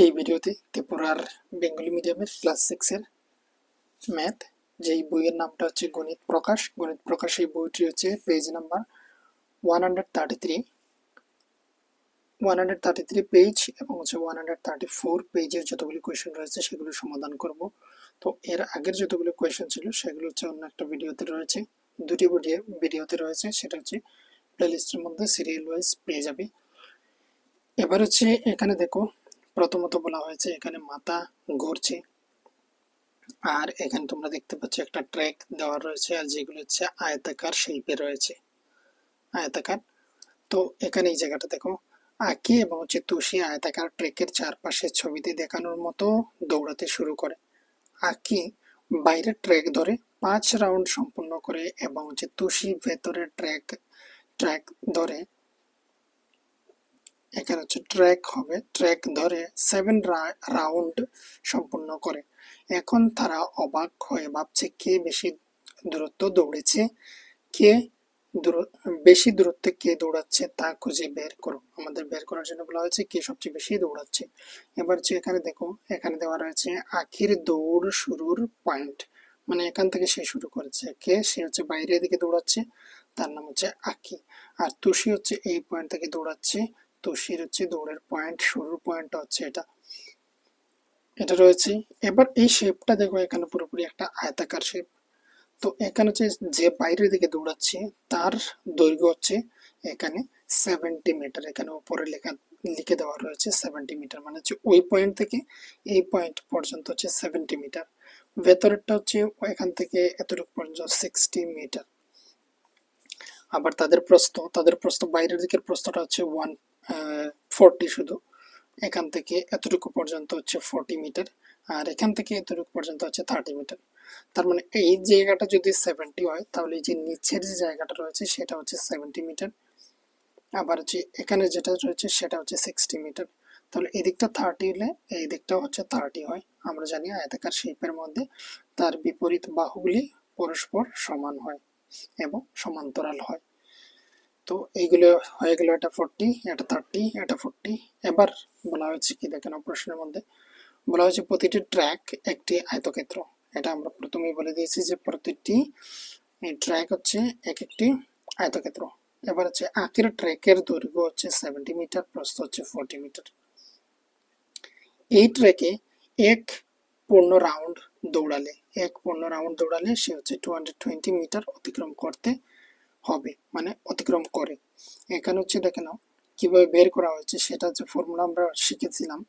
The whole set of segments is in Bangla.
এই ভিডিওতে ত্রিপুরার বেঙ্গলি মিডিয়ামের ক্লাস 6-এর ম্যাথ যেই বইয়ের নামটা হচ্ছে গণিত প্রকাশ এই বইটি হচ্ছে পেজ নাম্বার 133 পেজ এবং হচ্ছে 134 পেজের যতগুলি কোয়েশ্চেন রয়েছে সেগুলো সমাধান করব। তো এর আগের যতগুলো কোয়েশ্চেন ছিল সেগুলো হচ্ছে অন্য একটা ভিডিওতে রয়েছে, দুটি ভিডিওতে রয়েছে, সেটা হচ্ছে প্লেলিস্টের মধ্যে সিরিয়াল ওয়াইজ পেয়ে যাবে। এবার হচ্ছে এখানে দেখো, প্রথমত বলা হয়েছে এখানে মাথা ঘুরছে, আর এখানে তোমরা দেখতে পাচ্ছ একটা ট্র্যাক দেওয়া রয়েছে, আর যেগুলো হচ্ছে আয়তাকার শেপে রয়েছে, আয়তাকার। তো এখানে এই জায়গাটা দেখো, আঁকি এবং হচ্ছে তুষি আয়তাকার ট্র্যাকের চারপাশে ছবিতে দেখানোর মতো দৌড়াতে শুরু করে। আঁকি বাইরের ট্র্যাক ধরে 5 রাউন্ড সম্পূর্ণ করে এবং হচ্ছে তুষি ভেতরের ট্র্যাক ধরে, এখানে হচ্ছে ট্র্যাক ধরে 7 রাউন্ড সম্পূর্ণ করে। এখন তারা অবাক হয়ে ভাবছে কে বেশি দূরত্ব দৌড়েছে, কে বেশি দূরত্বে কে দৌড়াচ্ছে তা খুঁজে বের করো। আমাদের বের করার জন্য বলা হয়েছে কে সবচেয়ে বেশি দৌড়াচ্ছে। এবার হচ্ছে এখানে দেখো, এখানে দেওয়া রয়েছে আখির দৌড় শুরুর পয়েন্ট, মানে এখান থেকে সে শুরু করেছে, সে হচ্ছে বাইরের দিকে দৌড়াচ্ছে, তার নাম হচ্ছে আকি। আর তুষি হচ্ছে এই পয়েন্ট থেকে দৌড়াচ্ছে, তুষির হচ্ছে দৌড়ের পয়েন্ট, শুরুর পয়েন্টটা হচ্ছে এটা রয়েছে। এবার এই শেপটা দেখো, এখানে পুরোপুরি একটা আয়তাকার শেপ। তো এখানে হচ্ছে যে বাইরের দিকে দৌড়াচ্ছে তার দৈর্ঘ্য হচ্ছে এখানে 70 মিটার, এখানে উপরে লিখে দেওয়া রয়েছে 70 মিটার, মানে হচ্ছে ওই পয়েন্ট থেকে এই পয়েন্ট পর্যন্ত হচ্ছে 70 মিটার। ভেতরেরটা হচ্ছে এখান থেকে এতটুকু পর্যন্ত 60 মিটার। আবার তাদের প্রস্থ বাইরের দিকের প্রস্থটা হচ্ছে 140, শুধু এখান থেকে এতটুকু পর্যন্ত হচ্ছে 40 মিটার, আর এখান থেকে এতটুকু পর্যন্ত হচ্ছে 30 মিটার। তার মানে এই জায়গাটা যদি 70 হয়, তাহলে এই যে নিচের যে জায়গাটা রয়েছে সেটা হচ্ছে 70 মিটার, আবার হচ্ছে এখানে যেটা রয়েছে সেটা হচ্ছে 60 মিটার। তাহলে এই দিকটা 30 হলে এই দিকটাও হচ্ছে 30 হয়। আমরা জানি আয়তাকার শেপের মধ্যে তার বিপরীত বাহুগুলি পরস্পর সমান হয় এবং সমান্তরাল হয়। তো এইগুলো হয়ে গেল, এটা 40, এটা 30, এটা 40। এবার বলা হয়েছে কি দেখেন, প্রশ্নের মধ্যে বলা হয়েছে প্রতিটি ট্র্যাক একটি আয়তক্ষেত্র। এটা আমরা প্রথমেই বলে দিয়েছি যে প্রতিটি ট্র্যাক হচ্ছে একটি আয়তক্ষেত্র। এবার হচ্ছে আঁকের ট্র্যাকের দৈর্ঘ্য হচ্ছে 70 মিটার, প্রস্থ হচ্ছে 40 মিটার। এই ট্র্যাকে এক পূর্ণ রাউন্ড দৌড়ালে সে হচ্ছে 220 মিটার অতিক্রম করতে হবে, মানে অতিক্রম করে। এখানে হচ্ছে দেখে নাও কিভাবে বের করা হয়েছে, সেটা হচ্ছে ফর্মুলা আমরা শিখেছিলাম।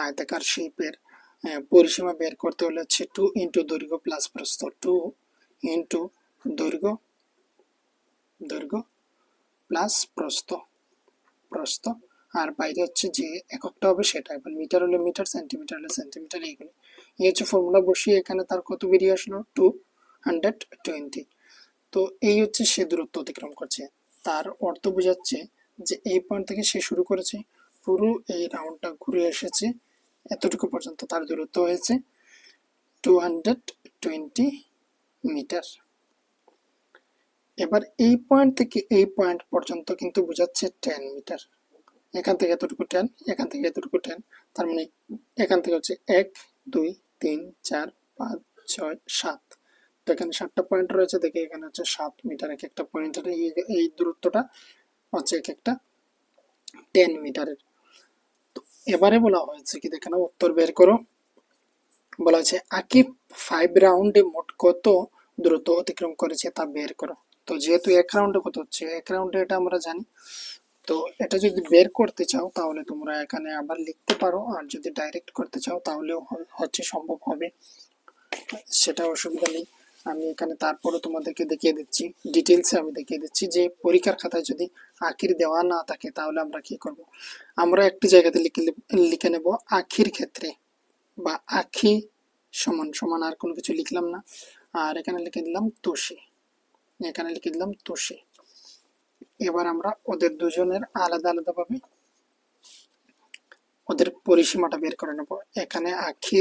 আয়তাকার শেপের পরিসীমা বের করতে হলে হচ্ছে 2 ইন্টু দৈর্ঘ্য প্লাস প্রস্থ, 2 ইন্টু দৈর্ঘ্য প্লাস প্রস্থ, আর বাইরে হচ্ছে যে এককটা হবে সেটা, এবার মিটার হলে মিটার, সেন্টিমিটার হলে সেন্টিমিটার। এইগুলো এই হচ্ছে ফর্মুলা বসিয়ে এখানে তার কত বেরিয়ে আসলো, 220। তো এই হচ্ছে সে দূরত্ব অতিক্রম করছে, তার অর্থ বোঝাচ্ছে যে এই পয়েন্ট থেকে সে শুরু করেছে, পুরো এই রাউন্ডটা ঘুরে এসেছে, এতটুকু পর্যন্ত তার দূরত্ব হয়েছে 220 মিটার। এবার এই পয়েন্ট থেকে এই পয়েন্ট পর্যন্ত কিন্তু বোঝাচ্ছে 10 মিটার। এখান থেকে এতটুকু 10, এখান থেকে এতটুকু 10, তার মানে এখান থেকে হচ্ছে 1, 2, 3, 4, 5, 6, 7। তো এখানে 7টা পয়েন্ট রয়েছে, দেখে এখানে হচ্ছে 7 মিটার এক একটা পয়েন্টের, এই দূরত্বটা হচ্ছে এক একটা 10 মিটারের। তো এবারে বলা হয়েছে কি দেখে নাও, উত্তর বের করো। বলা হয়েছে আকিব 5 রাউন্ডে মোট কত দূরত্ব অতিক্রম করেছে তা বের করো। তো যেহেতু এক রাউন্ডে কত হচ্ছে, এক রাউন্ডে এটা আমরা জানি। তো এটা যদি বের করতে চাও তাহলে তোমরা এখানে আবার লিখতে পারো, আর যদি ডাইরেক্ট করতে চাও তাহলেও হচ্ছে সম্ভব হবে, সেটা অসুবিধা নেই। আমি এখানে তারপরে তোমাদেরকে দেখিয়ে দিচ্ছি, ডিটেলসে আমি দেখিয়ে দিচ্ছি যে পরীক্ষার খাতায় যদি আখির দেওয়া না থাকে তাহলে আমরা কি করব। আমরা একটি জায়গাতে লিখে নেব আখির ক্ষেত্রে, বা আখি সমান সমান, আর কোনো কিছু লিখলাম না, আর এখানে লিখে দিলাম তুষি, এখানে লিখে দিলাম তুষি। এবার আমরা ওদের দুজনের আলাদা আলাদা ভাবে ওদের পরিসীমাটা বের করে নেব। এখানে আখি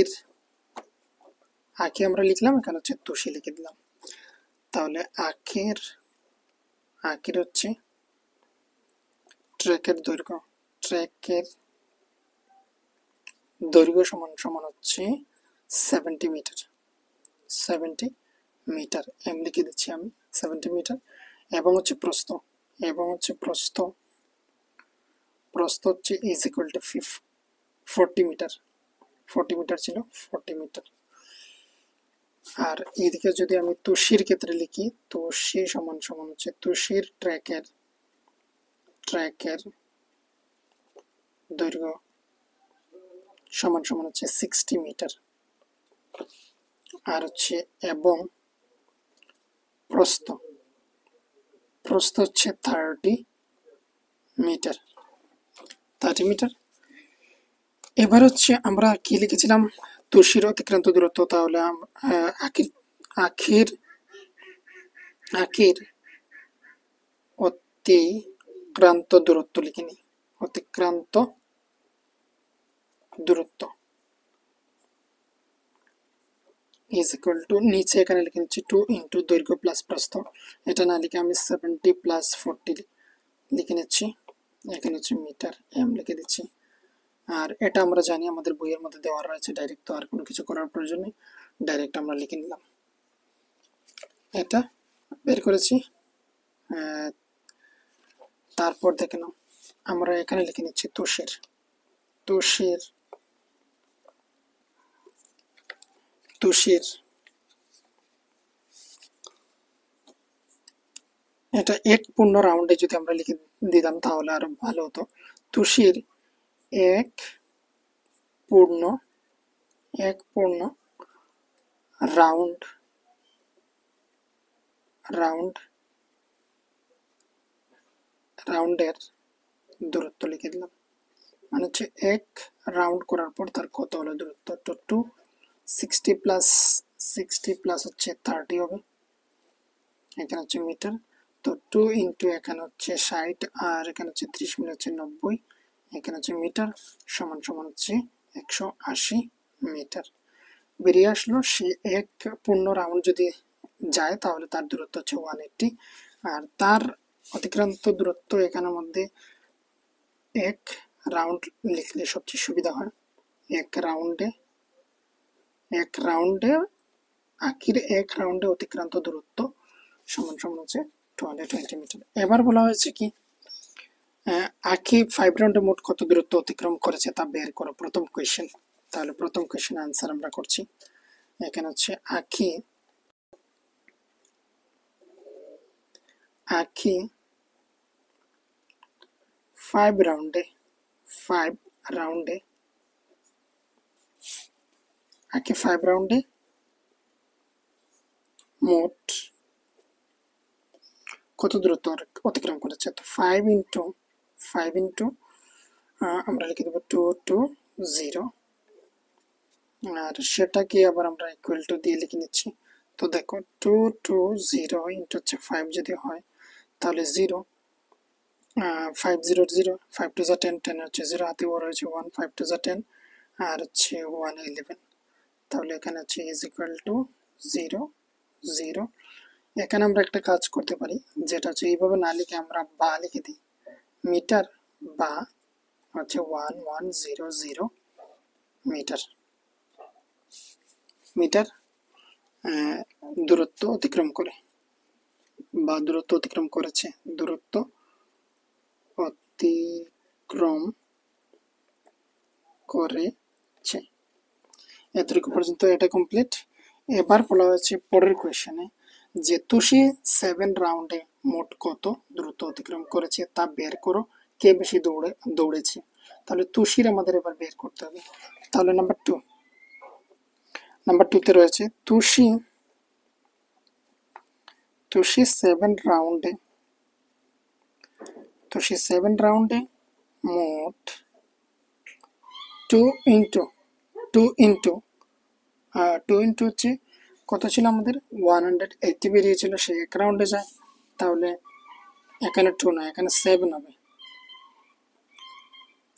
আমরা লিখলাম, এখানে হচ্ছে তুষি লিখে দিলাম। তাহলে আখের হচ্ছে ট্র্যাকের দৈর্ঘ্য সমান সমান হচ্ছে 70 মিটার, 70 মিটার এম লিখে দিচ্ছি আমি 70 মিটার। এবং হচ্ছে প্রস্থ, প্রস্থ হচ্ছে is equal to 40 metre, 40 metre ছিল, 40 মিটার। আর এদিকে যদি আমি তুষির ক্ষেত্রে লিখি, তুষি সমান সমান হচ্ছে তুষির ট্র্যাকের দৈর্ঘ্য সমান সমান হচ্ছে 60 মিটার। আর হচ্ছে এবং প্রস্থ হচ্ছে 30 মিটার, 30 মিটার। এবার হচ্ছে আমরা কি লিখেছিলাম, তুষির অতিক্রান্ত দূরত্ব, তাহলে আখির অতিক্রান্ত দূরত্ব লিখে নিই, অতিক্রান্ত দূরত্ব ইজ ইকুয়াল টু, নিচে এখানে লিখে নিচ্ছি 2 ইন্টু দৈর্ঘ্য প্লাস প্রস্থ। এটা না লিখে আমি 70 প্লাস 40 লিখে নিচ্ছি, এখানে হচ্ছে মিটার এম লিখে দিচ্ছি। আর এটা আমরা জানি আমাদের বইয়ের মধ্যে দেওয়া রয়েছে ডাইরেক্ট, তো আর কোনো কিছু করার প্রয়োজন নেই, ডাইরেক্ট আমরা লিখে নিলাম। এটা বের করেছি। তারপর দেখে নাও, আমরা এখানে লিখে নিচ্ছি তুষির এটা এক পূর্ণ রাউন্ডে যদি আমরা লিখে দিতাম তাহলে আরো ভালো হতো। তুষির এক পূর্ণ রাউন্ডের দূরত্ব লিখে দিলাম, মানে হচ্ছে এক রাউন্ড করার পর তার কত হলো দূরত্ব, তো 60 প্লাস হচ্ছে 30 হবে, এখানে হচ্ছে মিটার। তো 2 ইন্টু এখানে হচ্ছে 60 আর এখানে হচ্ছে 30 মিনিট হচ্ছে 90, এখানে হচ্ছে মিটার সমান সমান হচ্ছে 180 মিটার বেরিয়ে আসলো। সে এক পূর্ণ রাউন্ড যদি যায় তাহলে তার দূরত্ব হচ্ছে 180, আর তার অতিক্রান্ত দূরত্ব এখানের মধ্যে এক রাউন্ড লিখলে সবচেয়ে সুবিধা হয়। এক রাউন্ডে আখির এক রাউন্ডে অতিক্রান্ত দূরত্ব সমান সমান হচ্ছে 220 মিটার। এবার বলা হয়েছে কি, আখি 5 রাউন্ডে মোট কত দূরত্ব অতিক্রম করেছে তা বের করো, প্রথম কোয়েশ্চেন। তাহলে প্রথম কোয়েশ্চেন আনসার আমরা করছি। এখানে হচ্ছে আখি 5 রাউন্ডে আখি 5 রাউন্ডে মোট কত দূরত্ব অতিক্রম করেছে। তো 5 ইন্টু আমরা লিখে দেবো 220, আর সেটাকে আবার আমরা ইকুয়াল টু দিয়ে লিখে নিচ্ছি। তো দেখো 220 ইন্টু হচ্ছে 5 যদি হয় তাহলে 0, 5 0 0, 5 2 10, 10 হচ্ছে 0, হাতে বড় হচ্ছে 1, 5 2 10 আর হচ্ছে 1 11, তাহলে এখানে হচ্ছে ইজ ইকুয়াল টু 0 0। এখানে আমরা একটা কাজ করতে পারি, যেটা হচ্ছে এইভাবে না লিখে আমরা বা লিখে দিই, মিটার বা হচ্ছে 1100 মিটার দূরত্ব অতিক্রম করে বা দূরত্ব অতিক্রম করেছে, দূরত্ব অতিক্রম করেছে। এতটুকু পর্যন্ত এটা কমপ্লিট। এবার বলা হয়েছে পরের কোয়েশ্চেনে যে তুষি 7 রাউন্ডে মোট কত দূরত্ব অতিক্রম করেছে তা বের করো, কে বেশি দৌড়েছে। তাহলে তুষির আমাদের এবার বের করতে হবে। তাহলে নাম্বার 2তে রয়েছে তুষি 7 রাউন্ডে মোট 2 ইন্টু হচ্ছে কত ছিল আমাদের 180 বেরিয়েছিল, সে এক রাউন্ডে যায়, তাহলে এখানে 2 না এখানে 7 হবে,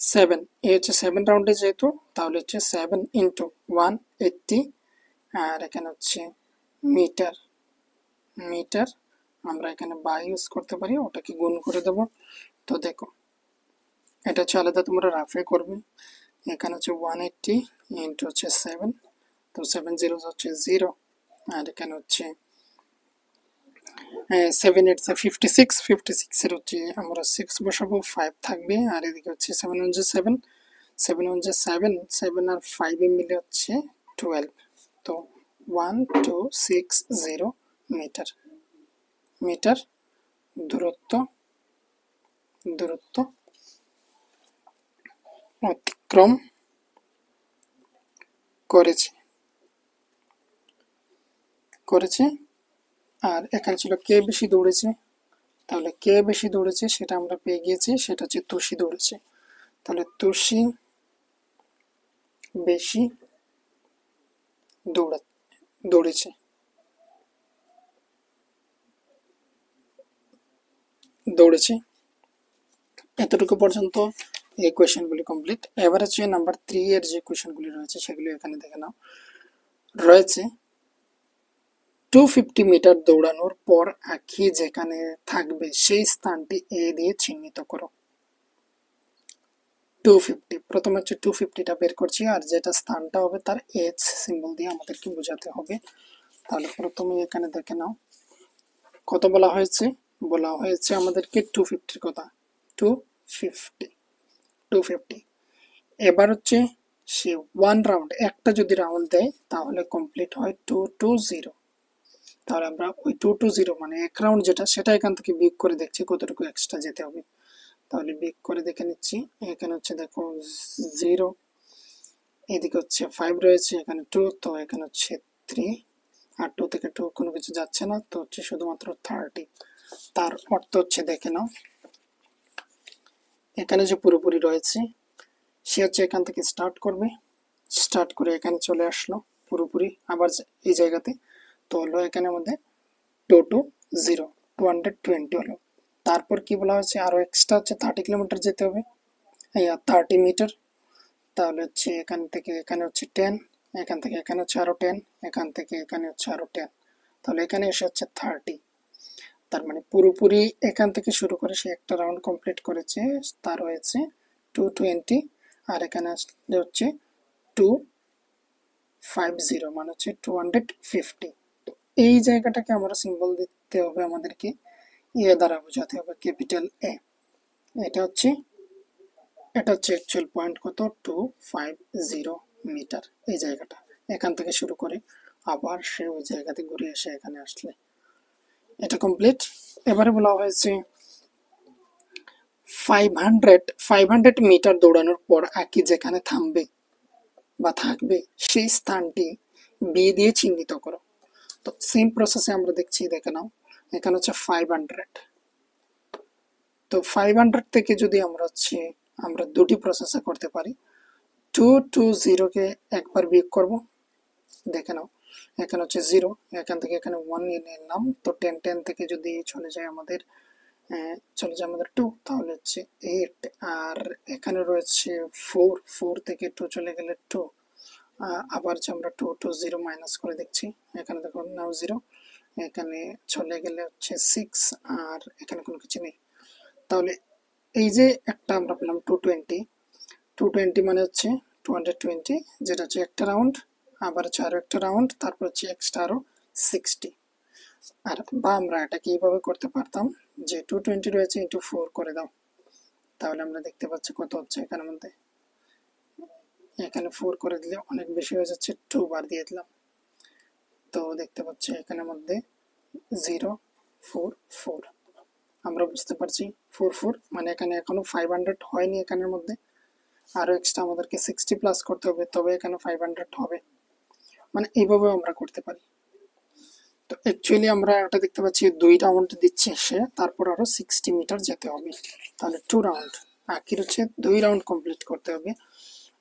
7 এই হচ্ছে 7 রাউন্ডে যেহেতু, তাহলে হচ্ছে 7 ইন্টু 180, আর এখানে হচ্ছে মিটার আমরা এখানে বা ইউজ করতে পারি, ওটাকে গুণ করে দেব। তো দেখো এটা হচ্ছে আলাদা তোমরা রাফে করবে, এখানে হচ্ছে 180 ইন্টু হচ্ছে 7, তো 7 জিরো হচ্ছে 0, আর এখানে হচ্ছে 7 8 56, 56 এর হচ্ছে আমরা 6 বসাবো, 5 থাকবে, আর এদিকে হচ্ছে 7 1 7, 7 1 7, 7 আর 5 এ মিলে হচ্ছে 12, তো 1260 মিটার, মিটার দূরত্ব দূরত্ব অতিক্রম করেছে করেছে আর এখানে ছিল কে বেশি দৌড়েছে, তাহলে কে বেশি দৌড়েছে সেটা আমরা পেয়ে গিয়েছি, সেটা হচ্ছে তুষি দৌড়েছে। তাহলে তুষি বেশি দৌড়া দৌড়েছে দৌড়েছে এতটুকু পর্যন্ত এই কোয়েশ্চেনগুলি কমপ্লিট। এবার হচ্ছে নাম্বার 3 এর যে কোয়েশ্চেনগুলি রয়েছে সেগুলি এখানে দেখে নাও। রয়েছে 250 মিটার দৌড়ানোর পর আঁখি যেখানে থাকবে সেই স্থানটি এ দিয়ে চিহ্নিত করো। 250, প্রথমে হচ্ছে 250টা বের করছি, আর যেটা স্থানটা হবে তার এইচ সিম্বল দিয়ে আমাদেরকে বোঝাতে হবে। তাহলে প্রথমে এখানে দেখে নাও কত বলা হয়েছে, বলা হয়েছে আমাদেরকে 250 কথা, 250 250। এবার হচ্ছে সে ওয়ান রাউন্ড, একটা যদি রাউন্ড দেয় তাহলে কমপ্লিট হয় 220। তাহলে আমরা ওই 220 মানে এক রাউন্ড যেটা, সেটা এখান থেকে বিয়োগ করে দেখছি কতটুকু এক্সট্রা যেতে হবে। তাহলে বিয়োগ করে দেখে নিচ্ছি, এখানে হচ্ছে দেখো 0, এদিকে হচ্ছে 5 রয়েছে, এখানে 2, তো এখানে হচ্ছে 3, আর 2 থেকে 2 কোনো কিছু যাচ্ছে না, তো হচ্ছে শুধুমাত্র 30। তার অর্থ হচ্ছে দেখে নাও এখানে যে পুরোপুরি রয়েছে, সে হচ্ছে এখান থেকে স্টার্ট করবে, স্টার্ট করে এখানে চলে আসলো পুরোপুরি আবার এই জায়গাতে, তো হলো এখানে মধ্যে 220 220 হলো। তারপর কি বলা হয়েছে আরো এক্সট্রা হচ্ছে 30 কিলোমিটার যেতে হবে, 30 মিটার। তাহলে হচ্ছে এখান থেকে এখানে হচ্ছে 10, এখান থেকে এখানে হচ্ছে আরো 10, এখান থেকে এখানে হচ্ছে আরো 10, তাহলে এখানে এসে হচ্ছে 30। তার মানে পুরোপুরি এখান থেকে শুরু করে সে একটা রাউন্ড কমপ্লিট করেছে, তার হয়েছে 220, আর এখানে আসলে হচ্ছে 250 মানে হচ্ছে 250। তো এই জায়গাটাকে আমরা সিম্বল দিতে হবে আমাদেরকে, এ দ্বারা বোঝাতে হবে, ক্যাপিটাল এ। এটা হচ্ছে অ্যাকচুয়াল পয়েন্ট কত, 250 মিটার এই জায়গাটা, এখান থেকে শুরু করে আবার সে ওই জায়গাতে ঘুরে এসে এখানে আসলে এটা কমপ্লিট। এবারে বলা হয়েছে 500 মিটার দৌড়ানোর পর আঁকি যেখানে থামবে বা থাকবে সেই স্থানটি বি দিয়ে চিহ্নিত করো। তো সেম প্রসেসে আমরা দেখছি, দেখে নাও এখানে হচ্ছে 500, তো 500 থেকে যদি আমরা হচ্ছে আমরা দুটি প্রসেসে করতে পারি, 220 কে একবার বিয়োগ করব, দেখে নাও এখানে হচ্ছে 0, এখান থেকে এখানে 1 নিয়ে নিলাম, তো 10 10 থেকে যদি চলে যায় আমাদের চলে যায় আমাদের 2, তাহলে হচ্ছে 8, আর এখানে রয়েছে 4, 4 থেকে 2 চলে গেলে 2, আবার যে আমরা 220 মাইনাস করে দেখছি, এখানে দেখো নাও 0, এখানে চলে গেলে হচ্ছে 6, আর এখানে কোনো কিছু নেই। তাহলে এই যে একটা আমরা পেলাম 220 মানে হচ্ছে 220, যেটা হচ্ছে একটা রাউন্ড, আবার হচ্ছে আরো একটা রাউন্ড, তারপর হচ্ছে এক্সট্রা আরো 60। আর বা আমরা এটা কিভাবে করতে পারতাম যে 220 রয়েছে ইন্টু 4 করে দাও, তাহলে আমরা দেখতে পাচ্ছি কত হচ্ছে এখানের মধ্যে, এখানে 4 করে দিলে অনেক বেশি হয়ে যাচ্ছে, 2 বার দিয়ে দিলাম, তো দেখতে পাচ্ছি এখানের মধ্যে 044। আমরা বুঝতে পারছি 44 মানে এখানে এখনো 500 হয়নি, এখানের মধ্যে আরো এক্সট্রা আমাদেরকে 60 প্লাস করতে হবে, তবে এখানে 500 হবে, মানে এইভাবে আমরা করতে পারি। তো অ্যাকচুয়ালি আমরা এটা দেখতে পাচ্ছি 2 রাউন্ড দিচ্ছে সে, তারপর আরো 60 মিটার যেতে হবে, তাহলে 2 রাউন্ড আখির হচ্ছে 2 রাউন্ড কমপ্লিট করতে হবে,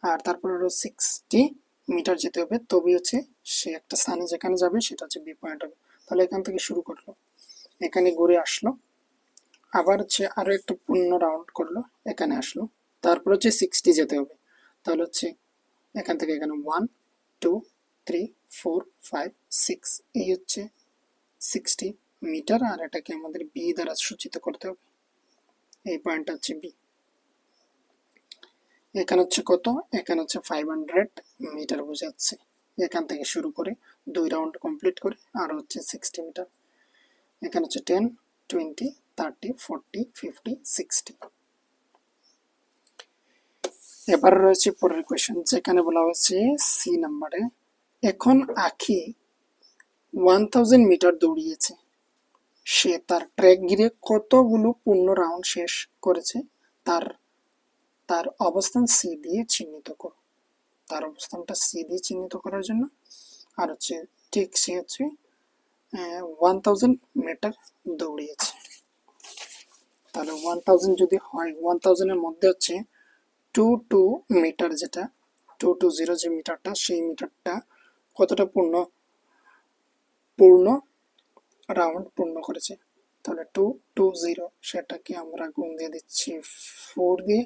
আর তারপর আরো 60 মিটার যেতে হবে, তবে হচ্ছে সে একটা স্থানে যেখানে যাবে সেটা হচ্ছে বি পয়েন্ট হবে। তাহলে এখান থেকে শুরু করলো, এখানে ঘুরে আসলো, আবার হচ্ছে আরো একটা পূর্ণ রাউন্ড করলো, এখানে আসলো, তারপর হচ্ছে 60 যেতে হবে, তাহলে হচ্ছে এখান থেকে এখানে 1 2 3 4 5 6, এই হচ্ছে 60 মিটার, আর এটাকে আমাদের বি দ্বারা সূচিত করতে হবে, এই পয়েন্টটা হচ্ছে বি। এখানে হচ্ছে কত, এখানে হচ্ছে 500 মিটার বোঝাচ্ছে। এখান থেকে শুরু করে 2 রাউন্ড কমপ্লিট করে আর হচ্ছে 60 মিটার। এখানে হচ্ছে 10, 20, 30, 40, 50, 60। এবার রয়েছে পরের কোয়েশ্চেন, যেখানে বলা হয়েছে সি নাম্বারে, এখন আখি 1000 মিটার দৌড়িয়েছে, সে তার ট্র্যাক ঘিরে কতগুলো পূর্ণ রাউন্ড শেষ করেছে, তার তার অবস্থান সি দিয়ে চিহ্নিত করো। তার অবস্থানটা সি দিয়ে চিহ্নিত করার জন্য আর হচ্ছে ঠিক সে হচ্ছে 1000 মিটার দৌড়িয়েছে। তাহলে 1000 যদি হয়, 1000-এর মধ্যে হচ্ছে 22 মিটার, যেটা 220 যে মিটারটা, সেই মিটারটা কতটা পূর্ণ পূর্ণ রাউন্ড পূর্ণ করেছে। তাহলে 220 সেটাকে আমরা গুণ দিয়ে দিচ্ছি 4 দিয়ে।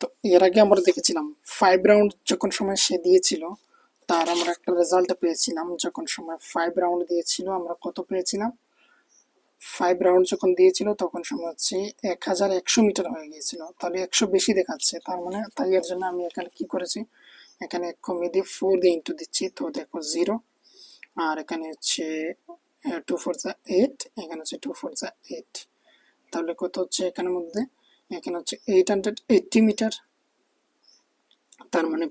তো এর আগে আমরা দেখেছিলাম 5 রাউন্ড যখন সময় সে দিয়েছিল, তার আমরা একটা রেজাল্ট পেয়েছিলাম। যখন সময় 5 রাউন্ড দিয়েছিল আমরা কত পেয়েছিলাম, 5 রাউন্ড যখন দিয়েছিল তখন সময় হচ্ছে 1100 মিটার হয়ে গিয়েছিল। তাহলে 100 বেশি দেখাচ্ছে, তার মানে তাই এর জন্য আমি এখানে কি করেছি, এখানে কমিয়ে দিয়ে 4 দিয়ে ইন্টু দিচ্ছি। তো দেখো 0, আর এখানে হচ্ছে 2 4 8, এখানে হচ্ছে 2 4 8। তাহলে কত হচ্ছে এখানের মধ্যে, এখানে হচ্ছে 880 মিটার। তার মানে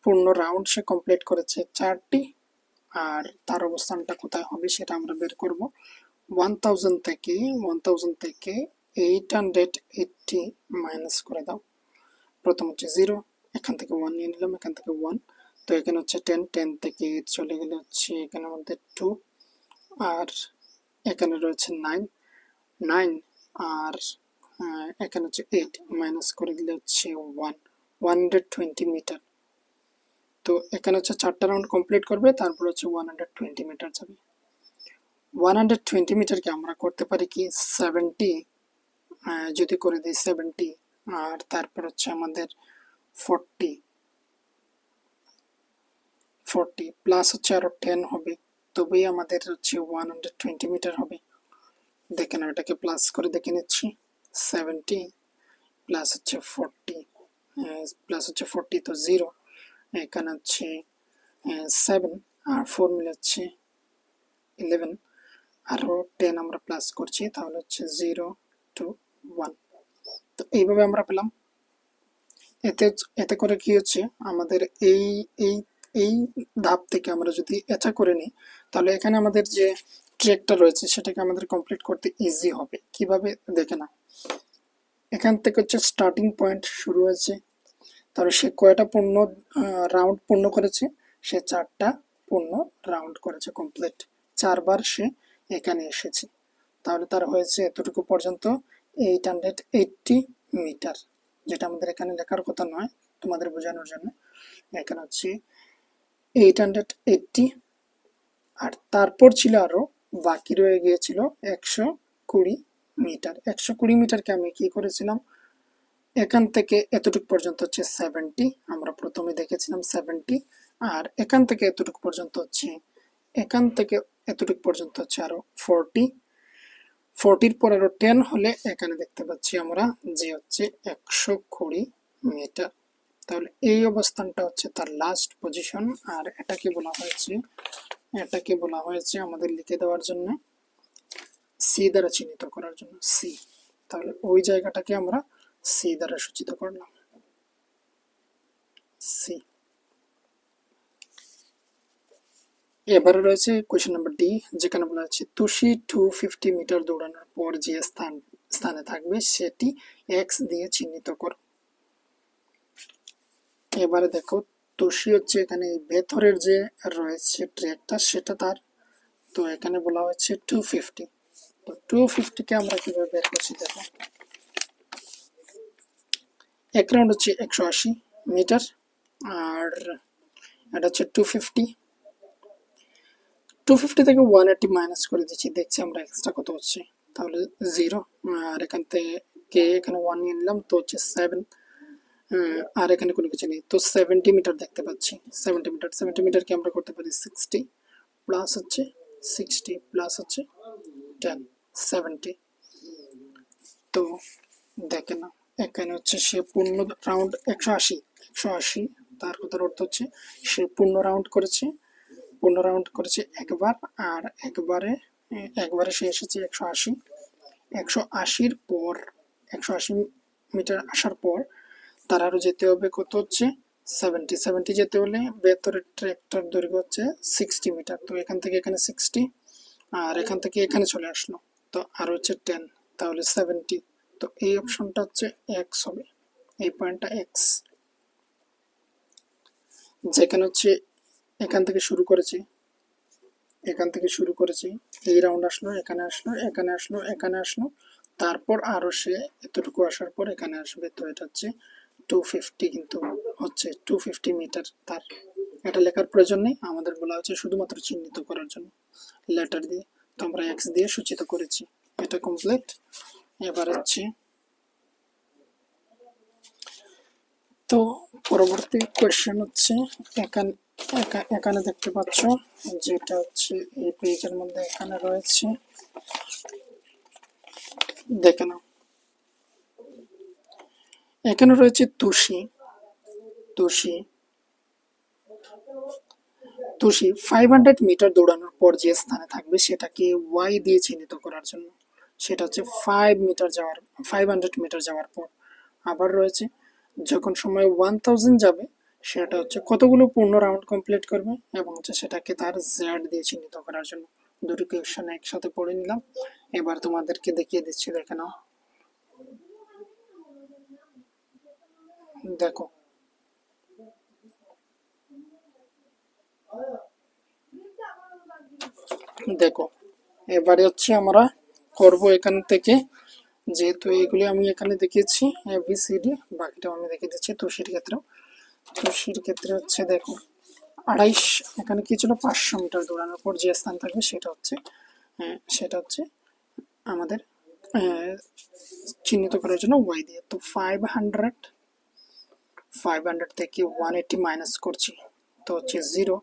পূর্ণ রাউন্ড সে কমপ্লিট করেছে 4টি। আর তার অবস্থানটা কোথায় হবে সেটা আমরা বের করব। 1000 থেকে 880 মাইনাস করে দাও। প্রথম হচ্ছে 0, এখান থেকে 1 নিয়ে নিলাম, এখান থেকে 1। তো এখানে হচ্ছে 10, 10 থেকে 8 চলে গেলে হচ্ছে এখানের মধ্যে 2, আর এখানে রয়েছে 9, 9, আর এখানে হচ্ছে 8 মাইনাস করে দিলে হচ্ছে 120 মিটার। তো এখানে হচ্ছে 4টা রাউন্ড কমপ্লিট করবে, তারপর হচ্ছে 120 মিটার যাবে। 120 মিটারকে আমরা করতে পারি কি 70, যদি করে দিই 70, আর তারপর হচ্ছে আমাদের 40 প্লাস হচ্ছে আরো 10 হবে, তবেই আমাদের হচ্ছে 120 মিটার হবে। দেখেন এটাকে প্লাস করে দেখে নিচ্ছি। 70 প্লাস হচ্ছে 40, প্লাস হচ্ছে 40 তো 0, এখানে হচ্ছে 7 আর 4 মিলে হচ্ছে 11, আরো 10 আমরা প্লাস করছি, তাহলে হচ্ছে 0 2 1। তো এইভাবে আমরা পেলাম। এতে এতে করে কি হচ্ছে, আমাদের এই এই এই ধাপ থেকে আমরা যদি এটা করে নিই, তাহলে এখানে আমাদের যে ট্র্যাকটা রয়েছে সেটাকে আমাদের কমপ্লিট করতে ইজি হবে। কিভাবে দেখে না, এখান থেকে হচ্ছে স্টার্টিং পয়েন্ট শুরু হয়েছে, তাহলে সে কয়টা পূর্ণ রাউন্ড পূর্ণ করেছে, সে 4টা পূর্ণ রাউন্ড করেছে কমপ্লিট। 4বার সে এখানে এসেছে, তাহলে তার হয়েছে এতটুকু পর্যন্ত 880 মিটার, যেটা আমাদের এখানে লেখার কথা নয়, তোমাদের বোঝানোর জন্য। এখানে হচ্ছে 880, আর তারপর ছিল আরো বাকি রয়ে গিয়েছিল 120 মিটার। 120 মিটারকে আমি কি করেছিলাম, এখান থেকে এতটুকু পর্যন্ত হচ্ছে 70, আমরা প্রথমে দেখেছিলাম 70, আর এখান থেকে এতটুকু পর্যন্ত হচ্ছে, এখান থেকে এতটুকু পর্যন্ত হচ্ছে আরো 40, 40-র পর আরো 10 হলে এখানে দেখতে পাচ্ছি আমরা যে হচ্ছে 120 মিটার। তাহলে এই অবস্থানটা হচ্ছে তার লাস্ট পজিশন, আর এটাকে বলা হয়েছে আমাদের লিখে দেওয়ার জন্য, সি দ্বারা চিহ্নিত করার জন্য সি। তাহলে ওই জায়গাটাকে আমরা সি দ্বারা সূচিত করলাম, সি। এবারে রয়েছে কোয়েশ্চেন নাম্বার ডি, যেখানে বলা হচ্ছে তুষি 250 মিটার দৌড়ানোর পর যে স্থানে থাকবে সেটি এক্স দিয়ে চিহ্নিত করো। এবারে দেখো, তুষি হচ্ছে এখানে ভেতরের যে রয়েছে ট্র্যাকটা সেটা তার, তো এখানে বলা হচ্ছে 250। তো 250-কে আমরা কিভাবে বের করছি দেখো, এক রাউন্ড হচ্ছে 180 মিটার, আর এটা হচ্ছে 250। 250 থেকে 180 মাইনাস করে দিচ্ছি, দেখছি আমরা এক্সট্রা কত হচ্ছে। তাহলে 0, আর এখান থেকে এখানে 1 নিয়ে নিলাম, তো হচ্ছে 7, আর এখানে কোনো কিছু নেই, তো 70 মিটার দেখতে পাচ্ছি। 70 মিটারকে আমরা করতে পারি 60 প্লাস হচ্ছে 60 প্লাস হচ্ছে 10, 70। তো দেখে না, এখানে হচ্ছে সে পূর্ণ রাউন্ড 180, 180 তার কথার অর্থ হচ্ছে সে পূর্ণ রাউন্ড করেছে একবার, আর একবারে সে এসেছে 180। 180-র পর 180 মিটার আসার পর তার আরো যেতে হবে কত হচ্ছে 70 যেতে হলে ভেতরের ট্র্যাকটার দৈর্ঘ্য হচ্ছে 60 মিটার। তো এখান থেকে এখানে 60, আর এখান থেকে এখানে চলে আসলো, তো আর হচ্ছে 10, তাহলে 70। তো এই অপশনটা হচ্ছে এক্স হবে, এই পয়েন্টটা এক্স। যেখানে হচ্ছে এখান থেকে শুরু করেছি এই রাউন্ড আসলো, এখানে আসলো, এখানে আসলো, এখানে আসলো, তারপর আরো সে এতটুকু আসার পর এখানে আসবে। তো এটা হচ্ছে 250, কিন্তু হচ্ছে 250 মিটার। তার এটা লেখার প্রয়োজন নেই, আমাদের বলা হচ্ছে শুধুমাত্র চিহ্নিত করার জন্য লেটার দিয়ে। তো আমরা এক্স দিয়ে সূচিত করেছি, এটা কমপ্লিট। এবার হচ্ছে তো পরবর্তী কোয়েশ্চেন হচ্ছে এখানে এখানে দেখতে পাচ্ছ যেটা হচ্ছে এই পেজের মধ্যে এখানে রয়েছে, দেখে নাও। এখানে রয়েছে তুষি তুষি তুষি 500 মিটার দৌড়ানোর পর যে স্থানে থাকবে সেটাকে ওয়াই দিয়ে চিহ্নিত করার জন্য, সেটা হচ্ছে 500 মিটার যাওয়ার পর। আবার রয়েছে যখন সময় 1000 যাবে সেটা হচ্ছে কতগুলো পূর্ণ রাউন্ড কমপ্লিট করবে, এবং হচ্ছে সেটাকে তার জেড দিয়ে চিহ্নিত করার জন্য। দুটো কোয়েশ্চেন একসাথে পড়ে নিলাম, এবার তোমাদেরকে দেখিয়ে দিচ্ছি, দেখে নাও। দেখো দেখো এবারে হচ্ছে আমরা করব এখান থেকে, যেহেতু এগুলি আমি এখানে দেখিয়েছি ABCD, বাকিটা আমি দেখিয়ে দিচ্ছি। তুষির ক্ষেত্রে হচ্ছে দেখো 28, এখানে কি ছিল 500 মিটার দৌড়ানোর পর যে স্থান থাকবে সেটা হচ্ছে আমাদের চিহ্নিত করার জন্য ওয়াই দিয়ে। তো 500 থেকে 180 মাইনাস করছি, তো হচ্ছে 0।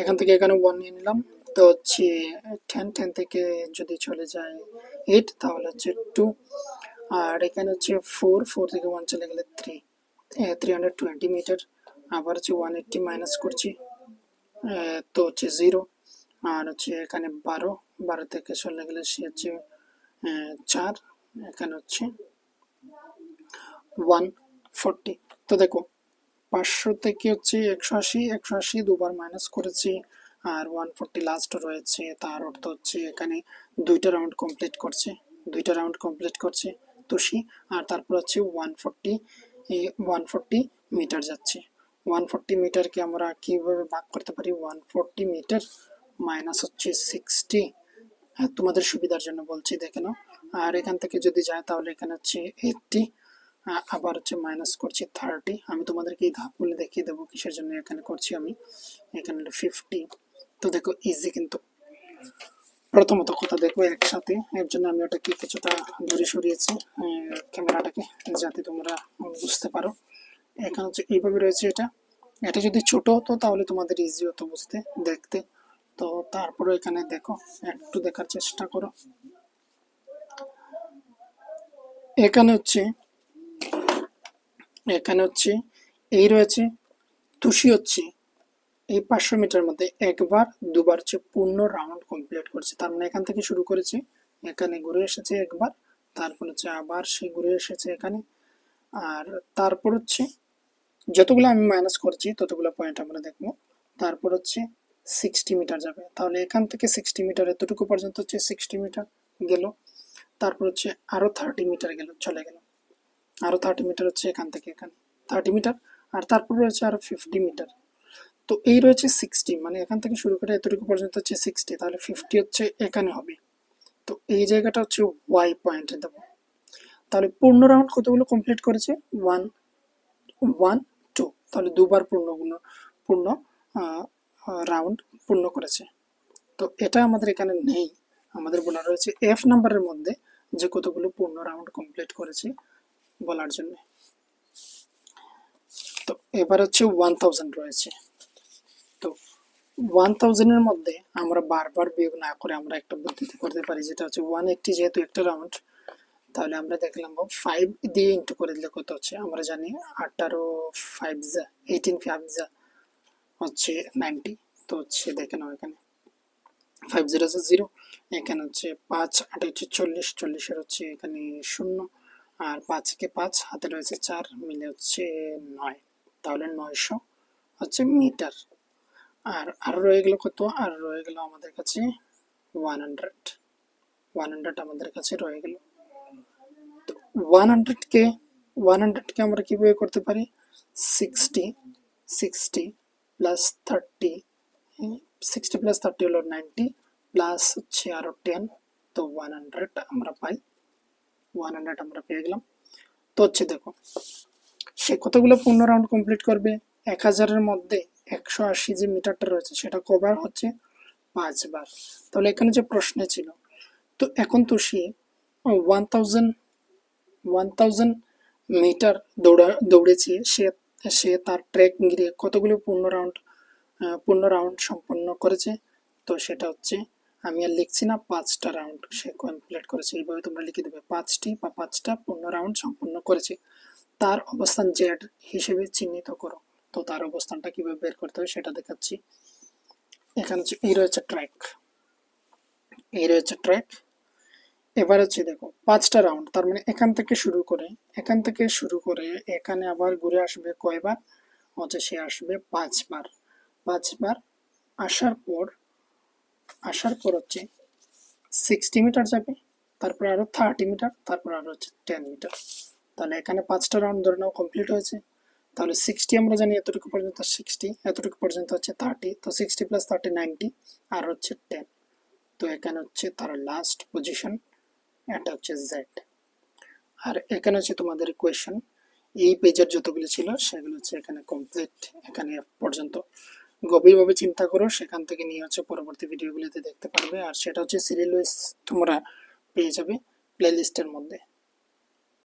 এখান থেকে এখানে 1 নিয়ে নিলাম, তো হচ্ছে 10 থেকে যদি চলে যায় 8, তাহলে হচ্ছে 2। আর এখানে হচ্ছে 4 থেকে 1 চলে গেলে 320 মিটার। আবার হচ্ছে 180 মাইনাস করছি, তো হচ্ছে 0। আর হচ্ছে এখানে 12 থেকে চলে গেলে সে হচ্ছে 4, এখানে হচ্ছে 140। তো দেখো 500 থেকে হচ্ছে 180 দুবার মাইনাস করেছি, আর 140 লাস্ট রয়েছে, তার অর্থ হচ্ছে এখানে দুইটা রাউন্ড কমপ্লিট করছে তুষি। আর তারপর হচ্ছে 140 মিটার যাচ্ছে। 140 মিটারকে আমরা কিভাবে ভাগ করতে পারি, 140 মিটার মাইনাস হচ্ছে 60, তোমাদের সুবিধার জন্য বলছি, দেখে নাও। আর এখান থেকে যদি যায় তাহলে এখানে হচ্ছে 80, আবার হচ্ছে মাইনাস করছি 30। আমি তোমাদেরকে এই ধাপগুলো দেখিয়ে দেবো কিসের জন্য এখানে করছি আমি। এখানে 50। তো দেখো ইজি কিন্তু। প্রথমত কথা দেখো একসাথে, এর জন্য আমি ওটাকে কিছুটা দূরে সরিয়েছি ক্যামেরাটাকে, যাতে তোমরা বুঝতে পারো। এখানে হচ্ছে এইভাবে রয়েছে, এটা এটা যদি ছোট হতো তাহলে তোমাদের ইজি হতো বুঝতে, দেখতে। তো তারপরে এখানে দেখো, একটু দেখার চেষ্টা করো। এখানে হচ্ছে এখানে হচ্ছে এই রয়েছে তুষি হচ্ছে এই 500 মিটার মধ্যে একবার দুবার হচ্ছে পূর্ণ রাউন্ড কমপ্লিট করছে। তার মানে এখান থেকে শুরু করেছে, এখানে ঘুরে এসেছে একবার, তারপর হচ্ছে আবার সে ঘুরে এসেছে এখানে, আর তারপর হচ্ছে যতগুলো আমি মাইনাস করছি ততগুলো পয়েন্ট আমরা দেখবো। তারপর হচ্ছে 60 মিটার যাবে, তাহলে এখান থেকে 60 মিটার এতটুকু পর্যন্ত হচ্ছে 60 মিটার গেল। তারপর হচ্ছে আরো 30 মিটার চলে গেল, আরো 30 মিটার হচ্ছে এখান থেকে এখানে 30 মিটার, আর তারপর রয়েছে আরো 50 মিটার। তো এই রয়েছে 60, মানে এখান থেকে শুরু করে এতটুকু পর্যন্ত হচ্ছে 60, তাহলে 50 হচ্ছে এখানে হবে। তো এই জায়গাটা হচ্ছে ওয়াই পয়েন্টে দেবো। তাহলে পূর্ণ রাউন্ড কতগুলো কমপ্লিট করেছে, 1 1 2, তাহলে দুবার পূর্ণ রাউন্ড পূর্ণ করেছে। তো এটা আমাদের এখানে নেই, আমাদের বলা রয়েছে এফ নাম্বারের মধ্যে যে কতগুলো পূর্ণ রাউন্ড কমপ্লিট করেছে বলার জন্য। তো এবার হচ্ছে 1000 রয়েছে। তো 1000 এর মধ্যে আমরা বারবার বিয়োগ না করে আমরা একটা পদ্ধতি করতে পারি, যেটা হচ্ছে 180 যেহেতু একটা রাউন্ড, তাহলে আমরা দেখলাম 5 দিয়ে ইন্টু করে দিলে কত হচ্ছে, আমরা জানি 18 5 যা 18 5 যা হচ্ছে 90। তো হচ্ছে দেখে নাও এখানে 5 0 আছে 0, এখানে হচ্ছে 5 8 হচ্ছে 40, 40 হচ্ছে এখানে 0, আর 5 কে 5 হাতে রয়েছে 4 মিলে হচ্ছে 9, তাহলে 900 হচ্ছে মিটার। আর রয়ে গেল কত, আর রয়ে গেল আমাদের কাছে 100 আমাদের কাছে রয়ে গেল। তো 100 কে আমরা কিভাবে করতে পারি, 60 60 প্লাস 30, 60 প্লাস 30 হলো 90, প্লাস হচ্ছে আরো 10, তো 100 আমরা পাই, 100 আমরা পেয়ে গেলাম। তো হচ্ছে দেখো সে কতগুলো পূর্ণ রাউন্ড কমপ্লিট করবে, 1000-এর মধ্যে 180 যে মিটারটা রয়েছে সেটা কভার হচ্ছে 5 বার। তাহলে এখানে যে প্রশ্ন ছিল, তো এখন তো সে 1000 মিটার দৌড়েছে, সে তার ট্র্যাক ঘিরে কতগুলো পূর্ণ রাউন্ড সম্পন্ন করেছে। তো সেটা হচ্ছে আমি আর লিখছি না, 5টা রাউন্ড সে কমপ্লিট করেছে, এইভাবে তোমরা লিখে দেবে 5টা পূর্ণ রাউন্ড সম্পন্ন করেছে। তার অবস্থান জেড হিসেবে চিহ্নিত করো। তো তার অবস্থানটা কিভাবে বের করতে হবে সেটা দেখাচ্ছি। এখানে হচ্ছে এই রয়েছে ট্র্যাক। এবার হচ্ছে দেখো 5টা রাউন্ড, তার মানে এখান থেকে শুরু করে এখানে আবার ঘুরে আসবে কয়বার, হচ্ছে সে আসবে 5 বার। 5 বার আসার পর হচ্ছে 60 মিটার যাবে, তারপর আরো 30 মিটার, তারপর আরো হচ্ছে 10 মিটার। তাহলে এখানে 5টা রাউন্ড ধরে নাও কমপ্লিট হয়েছে। তাহলে 60 আমরা জানি এতটুকু পর্যন্ত 60, এতটুকু পর্যন্ত হচ্ছে 30, তো 60 প্লাস 30 90, আর হচ্ছে 10। তো এখানে হচ্ছে তার লাস্ট পজিশন, এটা হচ্ছে জেড। আর এখানে হচ্ছে তোমাদের কোয়েশ্চেন, এই পেজের যতগুলো ছিল সেগুলো হচ্ছে এখানে কমপ্লিট, এখানে পর্যন্ত গভীরভাবে চিন্তা করো, সেখান থেকে নিয়ে হচ্ছে পরবর্তী ভিডিওগুলিতে দেখতে পারবে। আর সেটা হচ্ছে সিরিয়াল ওয়াইজ তোমরা পেয়ে যাবে প্লে লিস্টের মধ্যে।